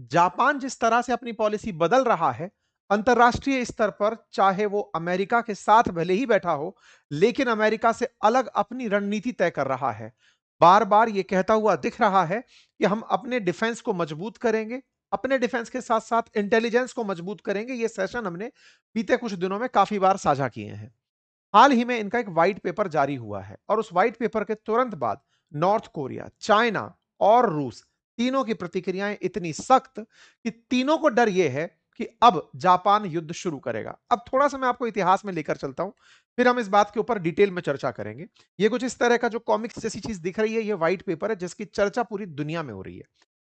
Japan जिस तरह से अपनी पॉलिसी बदल रहा है, अंतरराष्ट्रीय स्तर पर चाहे वो अमेरिका के साथ भले ही बैठा हो, लेकिन अमेरिका से अलग अपनी रणनीति तय कर रहा है। बार-बार ये कहता हुआ दिख रहा है कि हम अपने डिफेंस को मजबूत करेंगे, अपने डिफेंस के साथ-साथ इंटेलिजेंस को मजबूत करेंगे। ये सेशन हमने बीते कुछ दिनों में काफी बार साझा किए हैं। हाल ही में इनका एक व्हाइट पेपर जारी हुआ है और उस व्हाइट पेपर के तुरंत बाद नॉर्थ कोरिया, चाइना और रूस तीनों की प्रतिक्रियाएं इतनी सख्त कि तीनों को डर यह है कि अब जापान युद्ध शुरू करेगा। अब थोड़ा सा मैं आपको इतिहास में लेकर चलता हूं, फिर हम इस बात के ऊपर डिटेल में चर्चा करेंगे। ये कुछ इस तरह का जो कॉमिक्स जैसी चीज दिख रही है, ये व्हाइट पेपर है जिसकी चर्चा पूरी दुनिया में हो रही है।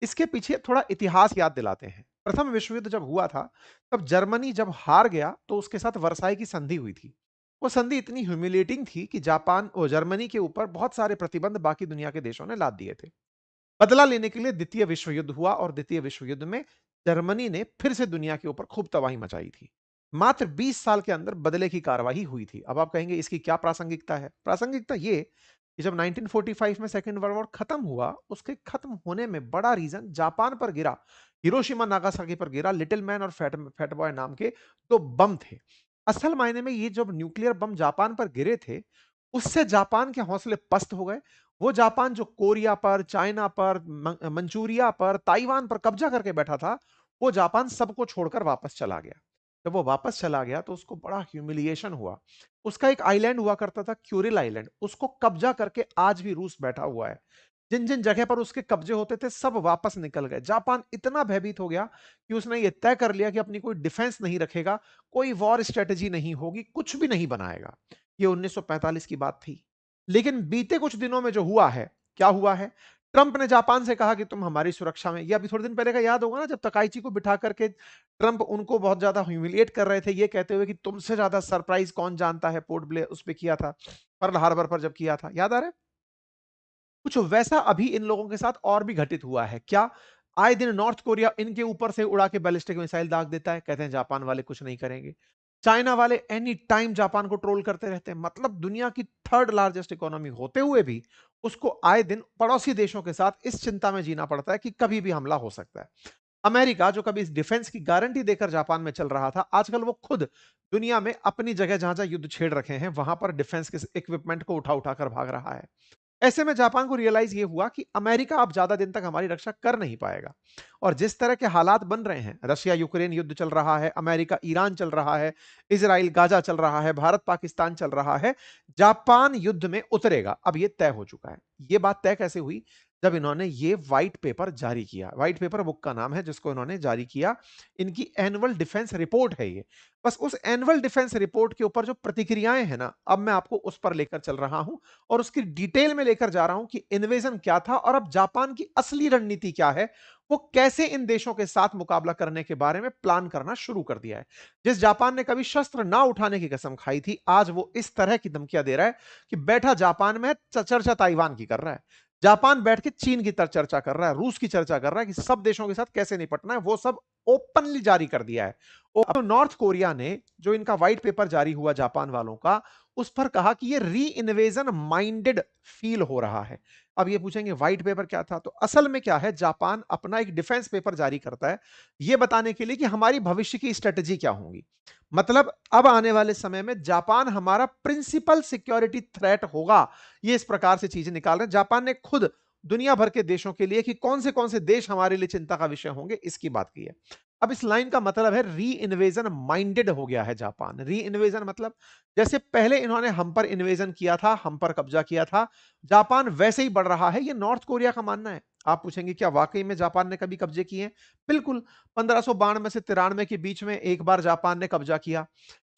इसके पीछे थोड़ा इतिहास याद दिलाते हैं। प्रथम विश्व युद्ध जब हुआ था, तब जर्मनी जब हार गया तो उसके साथ वर्साई की संधि हुई थी। वो संधि इतनी ह्यूमिलेटिंग थी कि जापान और जर्मनी के ऊपर बहुत सारे प्रतिबंध बाकी दुनिया के देशों ने लाद दिए थे। बदला लेने के लिए द्वितीय विश्व युद्ध हुआ और द्वितीय विश्व युद्ध में जर्मनी ने फिर से दुनिया के ऊपर खूब तबाही मचाई थी। मात्र 20 साल के अंदर बदले की कार्रवाई हुई थी। अब आप कहेंगे इसकी क्या प्रासंगिकता है? प्रासंगिकता ये कि जब 1945 में सेकेंड वर्ल्ड वॉर खत्म हुआ, उसके खत्म होने में बड़ा रीजन जापान पर गिरा, हिरोशिमा नागासाकी पर गिरा लिटिल मैन और फैट बॉय नाम के दो बम थे। असल मायने में ये जब न्यूक्लियर बम जापान पर गिरे थे, उससे जापान के हौसले पस्त हो गए। वो जापान जो कोरिया पर, चाइना पर, मंचूरिया पर, ताइवान पर कब्जा करके बैठा था, वो जापान सबको छोड़कर वापस चला गया। जब वो वापस चला गया तो उसको बड़ा ह्यूमिलिएशन हुआ। उसका एक आइलैंड हुआ करता था, क्यूरिल आइलैंड, उसको कब्जा करके आज भी रूस बैठा हुआ है। जिन जिन जगह पर उसके कब्जे होते थे सब वापस निकल गए। जापान इतना भयभीत हो गया कि उसने ये तय कर लिया कि अपनी कोई डिफेंस नहीं रखेगा, कोई वॉर स्ट्रेटेजी नहीं होगी, कुछ भी नहीं बनाएगा। ये 1945 की बात थी। लेकिन बीते कुछ दिनों में जो हुआ है, क्या हुआ है? ट्रंप ने जापान से कहा कि तुम हमारी सुरक्षा में, ये अभी थोड़े दिन पहले का याद होगा ना, जब तकाइची को बिठा करके ट्रंप उनको बहुत ज्यादा ह्यूमिलिएट कर रहे थे, ये कहते हुए कि तुमसे ज्यादा सरप्राइज कौन जानता है, पोर्ट ब्लेयर उस पे किया था, पर्ल हार्बर पर जब किया था, याद आ रहा है? कुछ वैसा अभी इन लोगों के साथ और भी घटित हुआ है। क्या? आए दिन नॉर्थ कोरिया इनके ऊपर से उड़ा के बैलिस्टिक मिसाइल दाग देता है, कहते हैं जापान वाले कुछ नहीं करेंगे। चाइना वाले एनी टाइम जापान को ट्रोल करते रहते हैं। मतलब दुनिया की थर्ड लार्जेस्ट इकोनॉमी होते हुए भी उसको आए दिन पड़ोसी देशों के साथ इस चिंता में जीना पड़ता है कि कभी भी हमला हो सकता है। अमेरिका जो कभी इस डिफेंस की गारंटी देकर जापान में चल रहा था, आजकल वो खुद दुनिया में अपनी जगह जहां जहां युद्ध छेड़ रखे हैं, वहां पर डिफेंस के इक्विपमेंट को उठा उठा कर भाग रहा है। ऐसे में जापान को रियलाइज ये हुआ कि अमेरिका अब ज्यादा दिन तक हमारी रक्षा कर नहीं पाएगा। और जिस तरह के हालात बन रहे हैं, रशिया यूक्रेन युद्ध चल रहा है, अमेरिका ईरान चल रहा है, इजराइल गाजा चल रहा है, भारत पाकिस्तान चल रहा है, जापान युद्ध में उतरेगा, अब ये तय हो चुका है। ये बात तय कैसे हुई? जब इन्होंने ये व्हाइट पेपर जारी किया। व्हाइट पेपर बुक का नाम है जिसको इन्होंने जारी किया। इनकी एनुअल डिफेंस रिपोर्ट है ये। बस उस एनुअल डिफेंस रिपोर्ट के ऊपर जो प्रतिक्रियाएं हैं ना, अब मैं आपको उस पर लेकर चल रहा हूं और उसकी डिटेल में लेकर जा रहा हूं कि इन्वेजन क्या था और अब जापान की असली रणनीति क्या है। वो कैसे इन देशों के साथ मुकाबला करने के बारे में प्लान करना शुरू कर दिया है। जिस जापान ने कभी शस्त्र ना उठाने की कसम खाई थी, आज वो इस तरह की धमकियां दे रहा है कि बैठा जापान में चर्चा ताइवान की कर रहा है। जापान बैठ के चीन की तरह चर्चा कर रहा है, रूस की चर्चा कर रहा है कि सब देशों के साथ कैसे निपटना है, वो सब ओपनली जारी कर दिया है। अब नॉर्थ कोरिया ने जो इनका व्हाइट पेपर जारी हुआ जापान वालों का, उस पर कहा कि ये री इन्वेजन माइंडेड फील हो रहा है। अब ये पूछेंगे व्हाइट पेपर क्या था? तो असल में क्या है, जापान अपना एक डिफेंस पेपर जारी करता है ये बताने के लिए कि हमारी भविष्य की स्ट्रेटेजी क्या होगी। मतलब अब आने वाले समय में जापान हमारा प्रिंसिपल सिक्योरिटी थ्रेट होगा। ये इस प्रकार से चीजें निकाल रहे हैं। जापान ने खुद दुनिया भर के देशों के लिए कि कौन से देश हमारे लिए चिंता का विषय होंगे, इसकी बात की है। अब इस लाइन का मतलब है री इन्वेजन माइंडेड हो गया है जापान। री इन्वेजन मतलब जैसे पहले इन्होंने हम पर इन्वेजन किया था, हम पर कब्जा किया था, जापान वैसे ही बढ़ रहा है, ये नॉर्थ कोरिया का मानना है। आप पूछेंगे क्या वाकई में जापान ने कभी कब्जे किए हैं? बिल्कुल। 1592 से 93 के बीच में एक बार जापान ने कब्जा किया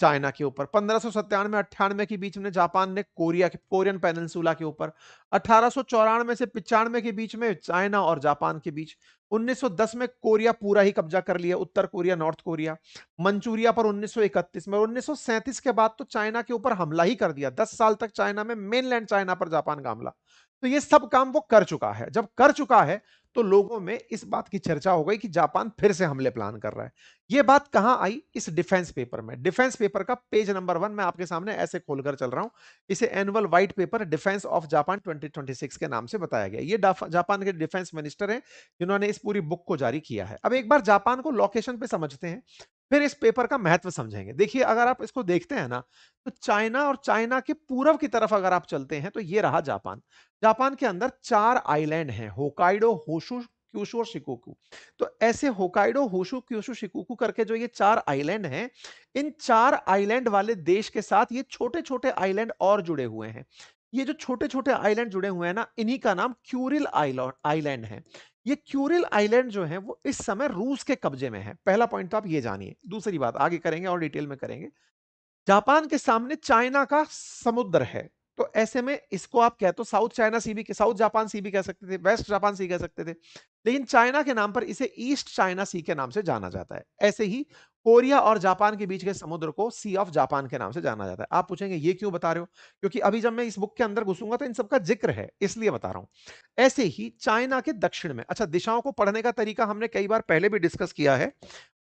चाइना के ऊपर। 1597-98 के बीच में जापान ने कोरियन पेनिनसुला के ऊपर। 1894 से 95 के बीच में चाइना और जापान के बीच। 1910 में कोरिया पूरा ही कब्जा कर लिया, उत्तर कोरिया, नॉर्थ कोरिया। मंचूरिया पर 1931 में। 1937 के बाद तो चाइना के ऊपर हमला ही कर दिया। 10 साल तक चाइना में, मेनलैंड चाइना पर जापान का हमला। तो ये सब काम वो कर चुका है। जब कर चुका है, तो लोगों में इस बात की चर्चा हो गई कि जापान फिर से हमले प्लान कर रहा है। ये बात कहां आई? इस डिफेंस पेपर में। डिफेंस पेपर का पेज नंबर 1 मैं आपके सामने ऐसे खोलकर चल रहा हूं। इसे annual white paper defence of Japan 2026 के नाम से बताया गया। ये जापान के डिफेंस मिनिस्टर हैं जिन्होंने इस पूरी बुक को जारी किया है। अब एक बार जापान को लोकेशन पे समझते हैं, फिर इस पेपर का महत्व समझेंगे। देखिए, अगर आप इसको देखते हैं ना, तो चाइना और चाइना के पूर्व की तरफ अगर आप चलते हैं, तो ये रहा जापान। जापान के अंदर 4 आइलैंड हैं, होकाइडो, होशु, क्यूशु और शिकोकू। तो ऐसे होकाइडो, होशु, क्यूशु, शिकोकू करके जो ये 4 आइलैंड हैं, इन 4 आइलैंड वाले देश के साथ ये छोटे-छोटे आइलैंड और जुड़े हुए हैं। ये जो छोटे-छोटे आइलैंड जुड़े हुए हैं ना, इन्हीं का नाम क्यूरिल आइलैंड है। ये क्यूरिल आइलैंड जो है वो इस समय रूस के कब्जे में है। पहला पॉइंट तो आप ये जानिए। दूसरी बात आगे करेंगे और डिटेल में करेंगे। जापान के सामने चाइना का समुद्र है। तो ऐसे में इसको आप कह तो साउथ चाइना सी भी, साउथ जापान सी भी कह सकते थे, वेस्ट जापान सी कह सकते थे। लेकिन चाइना के नाम पर इसे ईस्ट चाइना सी के नाम से जाना जाता है। ऐसे ही कोरिया और जापान के बीच के समुद्र को सी ऑफ जापान के नाम से जाना जाता है। आप पूछेंगे ये क्यों बता रहे हो? क्योंकि अभी जब मैं इस बुक के अंदर घुसूंगा तो इन सबका जिक्र है, इसलिए बता रहा हूं। ऐसे ही चाइना के दक्षिण में, अच्छा, दिशाओं को पढ़ने का तरीका हमने कई बार पहले भी डिस्कस किया है।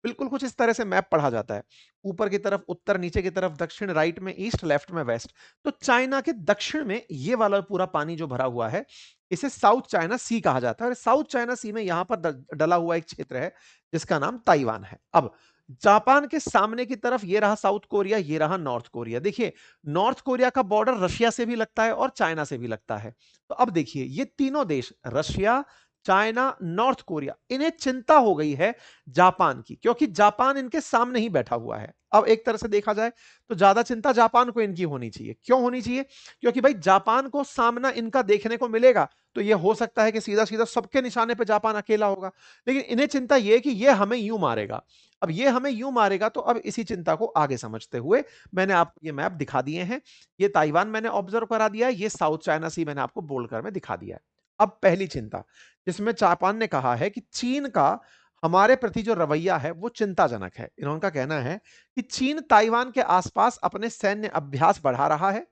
बिल्कुल कुछ इस तरह से मैप पढ़ा जाता है। ऊपर की तरफ उत्तर, नीचे की तरफ दक्षिण, राइट में ईस्ट, लेफ्ट में वेस्ट। तो चाइना के दक्षिण में ये वाला पूरा पानी जो भरा हुआ है, इसे साउथ चाइना सी कहा जाता है। और साउथ चाइना सी में यहां पर डला हुआ एक क्षेत्र है जिसका नाम ताइवान है। अब जापान के सामने की तरफ ये रहा साउथ कोरिया, ये रहा नॉर्थ कोरिया। देखिए, नॉर्थ कोरिया का बॉर्डर रशिया से भी लगता है और चाइना से भी लगता है। तो अब देखिए, ये तीनों देश, रशिया, चाइना, नॉर्थ कोरिया, इन्हें चिंता हो गई है जापान की, क्योंकि जापान इनके सामने ही बैठा हुआ है। अब एक तरह से देखा जाए तो ज्यादा चिंता जापान को इनकी होनी चाहिए। क्यों होनी चाहिए? क्योंकि भाई जापान को सामना इनका देखने को मिलेगा, तो यह हो सकता है कि सीधा सीधा सबके निशाने पे जापान अकेला होगा। लेकिन इन्हें चिंता यह है कि यह हमें यूं मारेगा। अब यह हमें यूं मारेगा, तो अब इसी चिंता को आगे समझते हुए मैंने आपको ये मैप दिखा दिए हैं। ये ताइवान मैंने ऑब्जर्व करा दिया है, ये साउथ चाइना सी मैंने आपको बोल्डकर में दिखा दिया है। अब पहली चिंता जिसमें जापान ने कहा है कि चीन का हमारे प्रति जो रवैया है वो चिंताजनक है। इन्होंने कहना है कि चीन ताइवान के आसपास अपने सैन्य अभ्यास बढ़ा रहा है।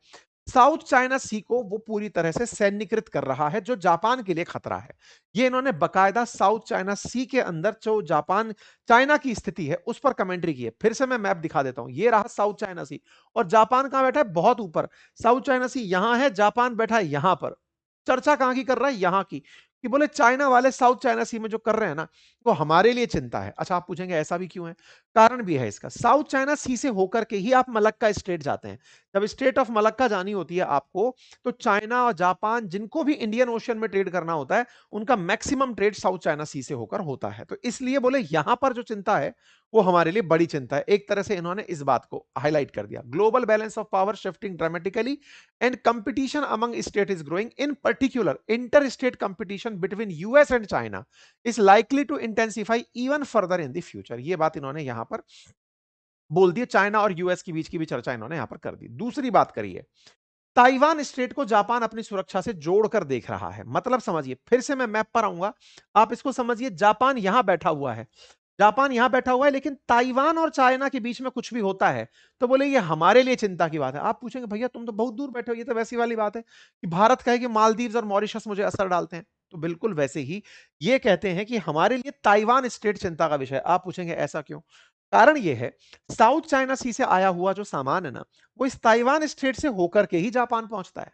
साउथ चाइना सी को वो पूरी तरह से सैन्यकृत कर रहा है, जो जापान के लिए खतरा है। ये इन्होंने बकायदा साउथ चाइना सी के अंदर जो जापान चाइना की स्थिति है उस पर कमेंट्री की है। फिर से मैं मैप दिखा देता हूं। ये रहा साउथ चाइना सी, और जापान कहां बैठा है? बहुत ऊपर। साउथ चाइना सी यहां है, जापान बैठा है यहां पर। चर्चा कहां की कर रहा है? यहां की, कि बोले चाइना वाले साउथ चाइना सी में जो कर रहे हैं ना, वो हमारे लिए चिंता है। अच्छा, आप पूछेंगे ऐसा भी क्यों है? कारण भी है इसका। साउथ चाइना सी से होकर के ही आप मलक्का स्टेट जाते हैं। जब स्टेट ऑफ मलक्का जानी होती है आपको, तो चाइना और जापान जिनको भी इंडियन ओशियन में ट्रेड करना होता है, उनका मैक्सिमम ट्रेड साउथ चाइना सी से होकर होता है। तो इसलिए बोले यहां पर जो चिंता है वो हमारे लिए बड़ी चिंता है। एक तरह से इन्होंने इस बात को हाईलाइट कर दिया। Global balance of power shifting dramatically and competition among states is growing. In particular, interstate competition between US and China is likely to intensify even further in the future. ये बात इन्होंने यहां पर बोल दी। चाइना और US के बीच की भी चर्चा इन्होंने यहां पर कर दी। दूसरी बात करिए, ताइवान स्टेट को जापान अपनी सुरक्षा से जोड़कर देख रहा है। मतलब समझिए, फिर से मैं मैप पर आऊंगा, आप इसको समझिए। जापान यहां बैठा हुआ है, जापान यहां बैठा हुआ है, लेकिन ताइवान और चाइना के बीच में कुछ भी होता है तो बोले ये हमारे लिए चिंता की बात है। आप पूछेंगे भैया तुम तो बहुत दूर बैठे हो, ये तो वैसी वाली बात है कि भारत कहे कि मालदीव्स और मॉरिशस मुझे असर डालते हैं। तो बिल्कुल वैसे ही ये कहते हैं कि हमारे लिए ताइवान स्टेट चिंता का विषय है। आप पूछेंगे ऐसा क्यों? कारण ये है, साउथ चाइना सी से आया हुआ जो सामान है ना, वो इस ताइवान स्टेट से होकर के ही जापान पहुंचता है।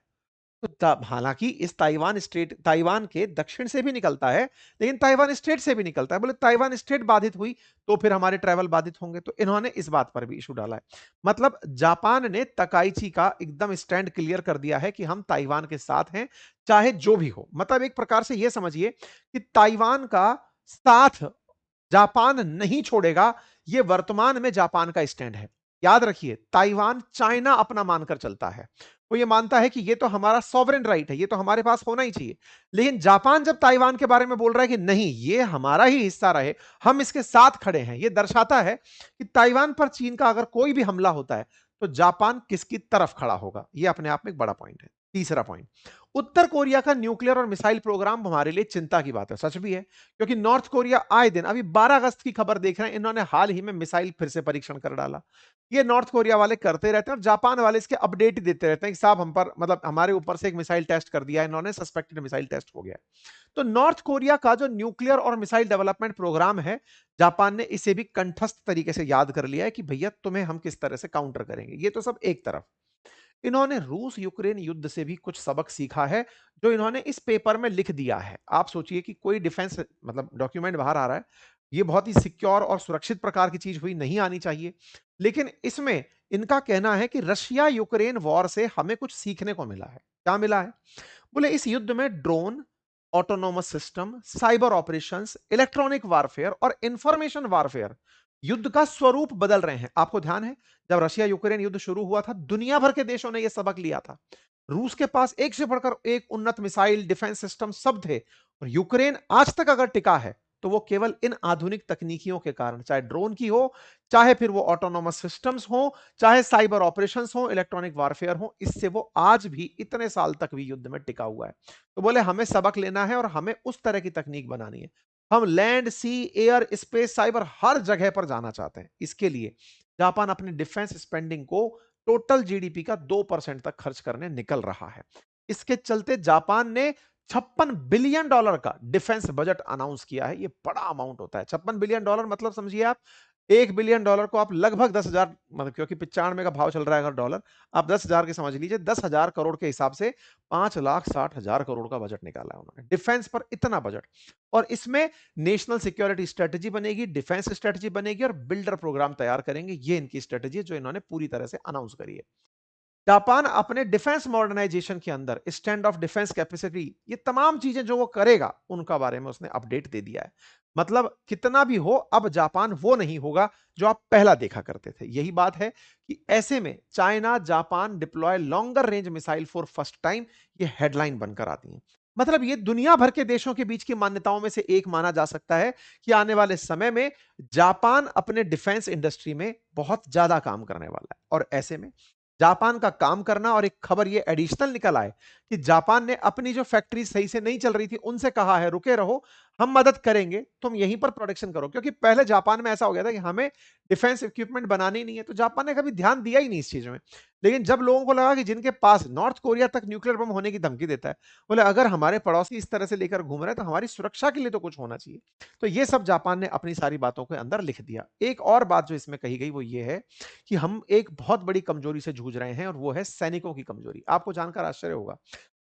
तो हालांकि इस ताइवान स्टेट, ताइवान के दक्षिण से भी निकलता है, लेकिन ताइवान स्टेट से भी निकलता है। बोले ताइवान स्टेट बाधित हुई तो फिर हमारे ट्रैवल बाधित होंगे। तो इन्होंने इस बात पर भी इशू डाला है। मतलब जापान ने तकाइची का एकदम स्टैंड क्लियर कर दिया है कि हम ताइवान के साथ हैं, चाहे जो भी हो। मतलब एक प्रकार से यह समझिए कि ताइवान का साथ जापान नहीं छोड़ेगा, यह वर्तमान में जापान का स्टैंड है। याद रखिए, ताइवान चाइना अपना मानकर चलता है। वो ये मानता है कि ये तो हमारा सॉवरेन राइट है, ये तो हमारे पास होना ही चाहिए। लेकिन जापान जब ताइवान के बारे में बोल रहा है कि नहीं, ये हमारा ही हिस्सा रहे, हम इसके साथ खड़े हैं, ये दर्शाता है कि ताइवान पर चीन का अगर कोई भी हमला होता है तो जापान किसकी तरफ खड़ा होगा। ये अपने आप में एक बड़ा पॉइंट है। तीसरा पॉइंट, उत्तर कोरिया का न्यूक्लियर और मिसाइल प्रोग्राम हमारे लिए चिंता की बात है, सच भी है, क्योंकि नॉर्थ कोरिया आए दिन, अभी 12 अगस्त की खबर देख रहे हैं, इन्होंने हाल ही में मिसाइल फिर से परीक्षण कर डाला। ये नॉर्थ कोरिया वाले करते रहते हैं और जापान वाले इसके अपडेट ही देते रहते हैं कि साहब हम पर, मतलब हमारे ऊपर से एक मिसाइल टेस्ट कर दिया है इन्होंने, सस्पेक्टेड मिसाइल टेस्ट हो गया। तो नॉर्थ कोरिया का जो न्यूक्लियर और मिसाइल डेवलपमेंट प्रोग्राम है, जापान ने इसे भी कंठस्थ तरीके से याद कर लिया है कि भैया तुम्हें हम किस तरह से काउंटर करेंगे। ये तो सब एक तरफ, इन्होंने रूस यूक्रेन युद्ध से भी कुछ सबक सीखा है, जो इन्होंने इस पेपर में लिख दिया है। आप सोचिए कि कोई डिफेंस, मतलब डॉक्यूमेंट बाहर आ रहा है, ये बहुत ही सिक्योर और सुरक्षित प्रकार की चीज हुई नहीं आनी चाहिए, लेकिन इसमें इनका कहना है कि रशिया यूक्रेन वॉर से हमें कुछ सीखने को मिला है। क्या मिला है? बोले इस युद्ध में drone, autonomous system, cyber operations, electronic warfare और इंफॉर्मेशन वारफेयर युद्ध का स्वरूप बदल रहे हैं। आपको ध्यान है, जब रशिया यूक्रेन युद्ध शुरू हुआ था, दुनिया भर के देशों ने यह सबक लिया था। रूस के पास एक से बढ़कर एक उन्नत मिसाइल डिफेंस सिस्टम सब थे, और यूक्रेन आज तक अगर टिका है तो वो केवल इन आधुनिक तकनीकियों के कारण, चाहे ड्रोन की हो, चाहे फिर वो ऑटोनोमस सिस्टम्स हो, चाहे साइबर ऑपरेशंस हो, इलेक्ट्रॉनिक वारफेयर हो, इससे वो आज भी इतने साल तक भी युद्ध में टिका हुआ है। तो बोले हमें सबक लेना है और हमें उस तरह की तकनीक बनानी है। हम लैंड, सी, एयर, स्पेस, साइबर हर जगह पर जाना चाहते हैं। इसके लिए जापान अपनी डिफेंस स्पेंडिंग को टोटल जीडीपी का 2% तक खर्च करने निकल रहा है। इसके चलते जापान ने $56 बिलियन का डिफेंस बजट अनाउंस किया है। यह बड़ा अमाउंट होता है। $56 बिलियन मतलब समझिए आप, $1 बिलियन को आप लगभग 10,000, मतलब क्योंकि 95 का भाव चल रहा है अगर डॉलर, आप 10,000 के समझ लीजिए, 10,000 करोड़ के हिसाब से 5,60,000 करोड़ का बजट निकाला है उन्होंने डिफेंस पर, इतना बजट। और इसमें नेशनल सिक्योरिटी स्ट्रेटजी बनेगी, डिफेंस स्ट्रेटजी बनेगी और बिल्डर प्रोग्राम तैयार करेंगे। ये इनकी स्ट्रेटजी है जो इन्होंने पूरी तरह से अनाउंस करी है। जापान अपने डिफेंस मॉडर्नाइजेशन के अंदर स्टैंड ऑफ डिफेंस कैपेसिटी, ये तमाम चीजें जो वो करेगा उनका बारे में उसने अपडेट दे दिया है। मतलब कितना भी हो, अब जापान वो नहीं होगा जो आप पहला देखा करते थे। यही बात है कि ऐसे में China Japan deploy longer range missile for first time, ये हेडलाइन बनकर आती है। मतलब ये दुनिया भर के देशों के बीच की मान्यताओं में से एक माना जा सकता है कि आने वाले समय में जापान अपने डिफेंस इंडस्ट्री में बहुत ज्यादा काम करने वाला है। और ऐसे में जापान का काम करना, और एक खबर ये एडिशनल निकल आए कि जापान ने अपनी जो फैक्ट्री सही से नहीं चल रही थी उनसे कहा है रुके रहो, हम मदद करेंगे, तुम यहीं पर प्रोडक्शन करो। क्योंकि पहले जापान में ऐसा हो गया था कि हमें डिफेंस इक्विपमेंट बनानी नहीं है, तो जापान ने कभी ध्यान दिया ही नहीं इस चीज में। लेकिन जब लोगों को लगा कि जिनके पास नॉर्थ कोरिया तक न्यूक्लियर बम होने की धमकी देता है, बोले अगर हमारे पड़ोसी इस तरह से लेकर घूम रहे हैं तो हमारी सुरक्षा के लिए तो कुछ होना चाहिए। तो ये सब जापान ने अपनी सारी बातों के अंदर लिख दिया। एक और बात जो इसमें कही गई वो ये है कि हम एक बहुत बड़ी कमजोरी से जूझ रहे हैं, और वो है सैनिकों की कमजोरी। आपको जानकर आश्चर्य होगा,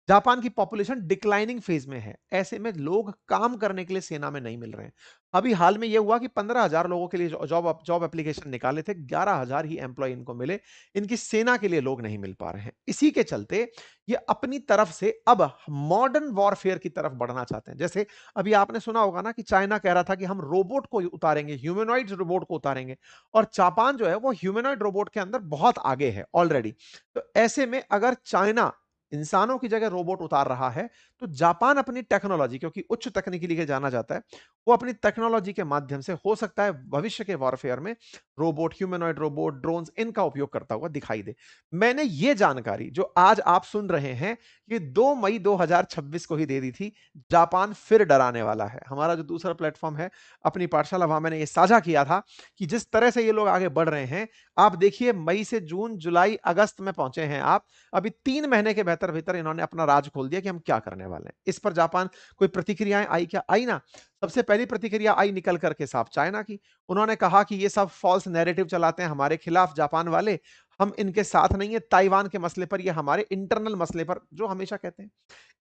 जापान की पॉपुलेशन डिक्लाइनिंग फेज में है। ऐसे में लोग काम करने के लिए सेना में नहीं मिल रहे हैं। अभी हाल में यह हुआ कि 15,000 लोगों के लिए जॉब जॉब एप्लीकेशन निकाले थे, 11,000 ही एम्प्लॉय इनको मिले। इनकी सेना के लिए लोग नहीं मिल पा रहे हैं। इसी के चलते ये अपनी तरफ से अब मॉडर्न वॉरफेयर की तरफ बढ़ना चाहते हैं। जैसे अभी आपने सुना होगा ना कि चाइना कह रहा था कि हम रोबोट को उतारेंगे, ह्यूमनॉइड रोबोट को उतारेंगे, और जापान जो है वो ह्यूमनॉइड रोबोट के अंदर बहुत आगे है ऑलरेडी। तो ऐसे में अगर चाइना इंसानों की जगह रोबोट उतार रहा है, तो जापान अपनी टेक्नोलॉजी, क्योंकि उच्च तकनीकी लिए जाना जाता है, वो अपनी टेक्नोलॉजी के माध्यम से हो सकता है भविष्य के वॉरफेयर में रोबोट, ह्यूमनॉइड रोबोट, ड्रोन्स, इनका उपयोग करता हुआ दिखाई दे। मैंने ये जानकारी जो आज आप सुन रहे हैं, ये 2 मई 2026 को ही दे दी थी। जापान फिर डराने वाला है। हमारा जो दूसरा प्लेटफॉर्म है अपनी पाठशाला, वहां मैंने ये साझा किया था कि जिस तरह से ये लोग आगे बढ़ रहे हैं, आप देखिए मई से जून, जुलाई, अगस्त में पहुंचे हैं आप। अभी 3 महीने के भीतर भीतर इन्होंने अपना राज खोल दिया कि हम क्या करने वाले हैं। इस पर जापान कोई प्रतिक्रियाएं आई क्या? आई ना। सबसे पहली प्रतिक्रिया आई निकल करके साफ चाइना की। उन्होंने कहा कि ये सब फॉल्स नैरेटिव चलाते हैं हमारे खिलाफ जापान वाले, हम इनके साथ नहीं है ताइवान के मसले पर, ये हमारे इंटरनल मसले पर जो हमेशा कहते हैं।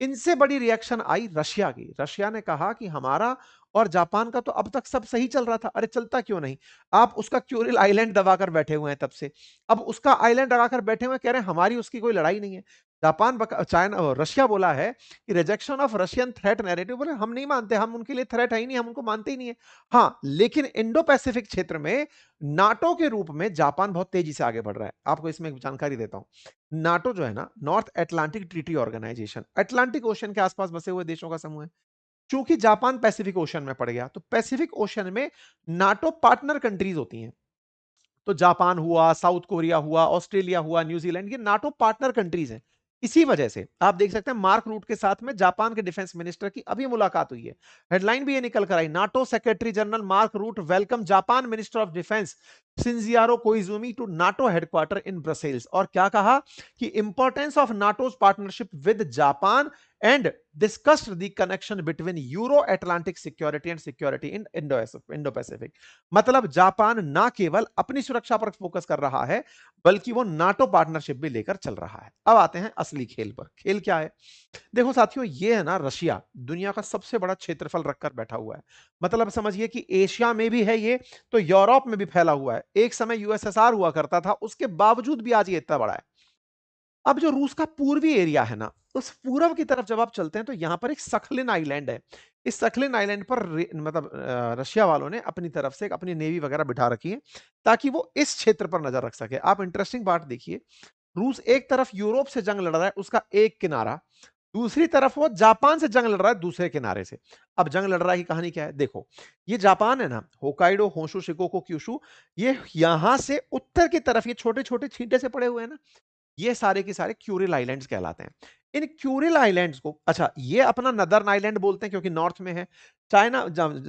इनसे बड़ी रिएक्शन आई रशिया की। रशिया ने कहा कि हमारा और जापान का तो अब तक सब सही चल रहा था, अरे चलता क्यों नहीं? आप उसका क्यूरिल आइलैंड दबाकर बैठे हुए हैं तब से, अब उसका आइलैंड लगाकर बैठे हुए हैं, कह रहे हैं हमारी उसकी कोई लड़ाई नहीं है। चाइना, रशिया बोला है कि rejection of Russian threat narrative, बोले हम नहीं मानते, हम उनके लिए थ्रेट है ही नहीं, हम उनको मानते ही नहीं है। हाँ, लेकिन इंडो पैसिफिक क्षेत्र में नाटो के रूप में जापान बहुत तेजी से आगे बढ़ रहा है। आपको इसमें एक जानकारी देता हूं। नाटो जो है ना, north atlantic treaty organization, atlantic ocean के आसपास बसे हुए देशों का समूह है। चूंकि जापान पैसिफिक ओशन में पड़ गया, तो पैसिफिक ओशन में नाटो पार्टनर कंट्रीज होती हैं। तो जापान हुआ, साउथ कोरिया हुआ, ऑस्ट्रेलिया हुआ, न्यूजीलैंड, ये नाटो पार्टनर कंट्रीज हैं। इसी वजह से आप देख सकते हैं मार्क रूट के साथ में जापान के डिफेंस मिनिस्टर की अभी मुलाकात हुई है। हेडलाइन भी ये निकल कर आई, NATO secretary general Mark Rutte welcome Japan minister of defence Shinjiro Koizumi to NATO headquarter in Brussels. और क्या कहा कि importance of NATO's partnership with Japan and discussed the connection between Euro Atlantic security and security in Indo Pacific. मतलब Japan ना केवल अपनी सुरक्षा पर फोकस कर रहा है, बल्कि वो नाटो पार्टनरशिप भी लेकर चल रहा है। अब आते हैं असली खेल पर। खेल क्या है? देखो साथियों, ये है ना, रशिया दुनिया का सबसे बड़ा क्षेत्रफल रखकर बैठा हुआ है। मतलब समझिए कि एशिया में भी है ये, तो यूरोप में भी फैला हुआ है। एक समय यूएसएसआर हुआ करता था, उसके बावजूद भी आज ये इतना बड़ा है। अब जो रूस का पूर्वी एरिया है ना, उस पूरब की तरफ जब आप चलते हैं तो यहां पर एक सखलिन आइलैंड है। इस सखलिन आइलैंड पर मतलब रशिया वालों ने अपनी तरफ से अपनी नेवी वगैरह बिठा रखी है, ताकि वो इस क्षेत्र पर नजर रख सके। आप इंटरेस्टिंग बात देखिए, रूस एक तरफ यूरोप से जंग लड़ रहा है, उसका एक किनारा, दूसरी तरफ वो जापान से जंग लड़ रहा है दूसरे किनारे से। अब जंग लड़ रहा है की कहानी क्या है? देखो, ये जापान है ना, होकाइडो, होंशु, शिकोको, क्यूशु, ये यहां से उत्तर की तरफ ये छोटे छोटे छींटे से पड़े हुए हैं ना, ये सारे के सारे क्यूरिल आइलैंड्स कहलाते हैं। इन क्यूरिल आइलैंड्स को, अच्छा, ये अपना नदर्न आइलैंड बोलते हैं क्योंकि नॉर्थ में है। चाइना,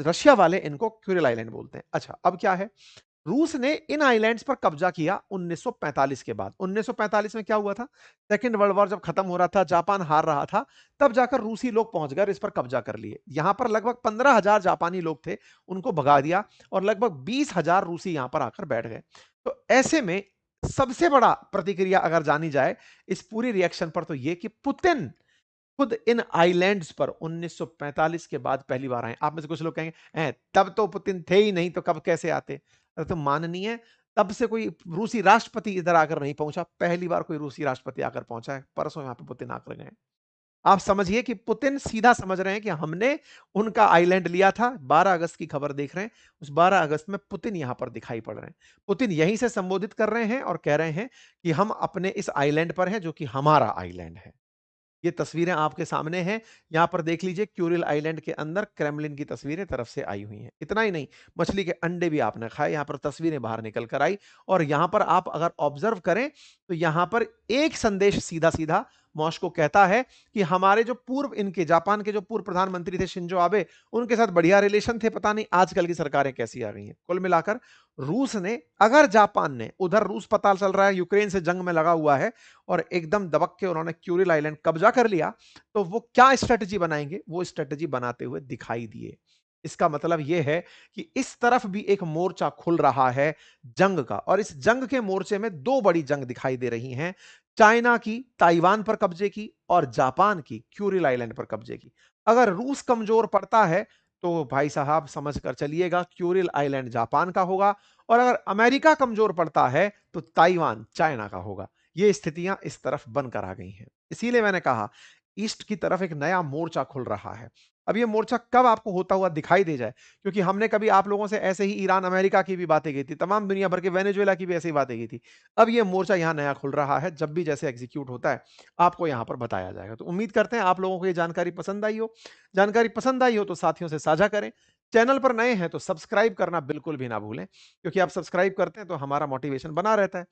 रशिया वाले इनको क्यूरिल आइलैंड बोलते हैं। अच्छा, अब क्या है, रूस ने इन आइलैंड्स पर कब्जा किया 1945 के बाद। 1945 में क्या हुआ था? सेकंड वर्ल्ड वॉर जब खत्म हो रहा था, जापान हार रहा था, तब जाकर रूसी लोग पहुंच गए और इस पर कब्जा कर लिए। यहां पर लगभग 15,000 जापानी लोग थे, उनको भगा दिया, और लगभग 20,000 रूसी यहां पर आकर बैठ गए। तो ऐसे में सबसे बड़ा प्रतिक्रिया अगर जानी जाए इस पूरी रिएक्शन पर, तो यह कि पुतिन खुद इन आइलैंड्स पर 1945 के बाद पहली बार आए। आप में से कुछ लोग कहेंगे, तब तो पुतिन थे ही नहीं, तो कब कैसे आते? अरे तो माननीय, तब से कोई रूसी राष्ट्रपति इधर आकर नहीं पहुंचा, पहली बार कोई रूसी राष्ट्रपति आकर पहुंचा है, परसों यहां पे पुतिन आकर गए। आप समझिए कि पुतिन सीधा समझ रहे हैं कि हमने उनका आइलैंड लिया था। 12 अगस्त की खबर देख रहे हैं, उस 12 अगस्त में पुतिन यहां पर दिखाई पड़ रहे हैं। पुतिन यहीं से संबोधित कर रहे हैं और कह रहे हैं कि हम अपने इस आइलैंड पर हैं, जो कि हमारा आइलैंड है। ये तस्वीरें आपके सामने हैं। यहां पर देख लीजिए, क्यूरिल आइलैंड के अंदर क्रेमलिन की तस्वीरें तरफ से आई हुई हैं। इतना ही नहीं, मछली के अंडे भी आपने खाए। यहां पर तस्वीरें बाहर निकल कर आई, और यहां पर आप अगर ऑब्जर्व करें तो यहां पर एक संदेश सीधा सीधा मॉस्को कहता है कि हमारे जो पूर्व, इनके जापान के जो पूर्व प्रधानमंत्री थे शिंजो आबे, उनके साथ बढ़िया रिलेशन थे। पता नहीं आजकल की सरकारें कैसी आ गई हैं। कुल मिलाकर रूस ने, अगर जापान ने, उधर रूस पता चल रहा है यूक्रेन से जंग में लगा हुआ है, और एकदम दबक के उन्होंने क्यूरिल आइलैंड कब्जा कर लिया, तो वो क्या स्ट्रेटजी बनाएंगे? वो स्ट्रेटजी बनाते हुए दिखाई दिए। इसका मतलब यह है कि इस तरफ भी एक मोर्चा खुल रहा है जंग का, और इस जंग के मोर्चे में दो बड़ी जंग दिखाई दे रही हैं। चाइना की ताइवान पर कब्जे की, और जापान की क्यूरिल आइलैंड पर कब्जे की। अगर रूस कमजोर पड़ता है, तो भाई साहब समझ कर चलिएगा क्यूरिल आइलैंड जापान का होगा, और अगर अमेरिका कमजोर पड़ता है तो ताइवान चाइना का होगा। ये स्थितियां इस तरफ बनकर आ गई हैं। इसीलिए मैंने कहा, ईस्ट की तरफ एक नया मोर्चा खुल रहा है। अब ये मोर्चा कब आपको होता हुआ दिखाई दे जाए, क्योंकि हमने कभी आप लोगों से ऐसे ही ईरान अमेरिका की भी बातें की थी, तमाम दुनिया भर के वेनेजुएला की भी ऐसी ही बातें की थी। अब ये मोर्चा यहाँ नया खुल रहा है। जब भी जैसे एग्जीक्यूट होता है, आपको यहाँ पर बताया जाएगा। तो उम्मीद करते हैं आप लोगों को ये जानकारी पसंद आई हो। जानकारी पसंद आई हो तो साथियों से साझा करें। चैनल पर नए हैं तो सब्सक्राइब करना बिल्कुल भी ना भूलें, क्योंकि आप सब्सक्राइब करते हैं तो हमारा मोटिवेशन बना रहता है।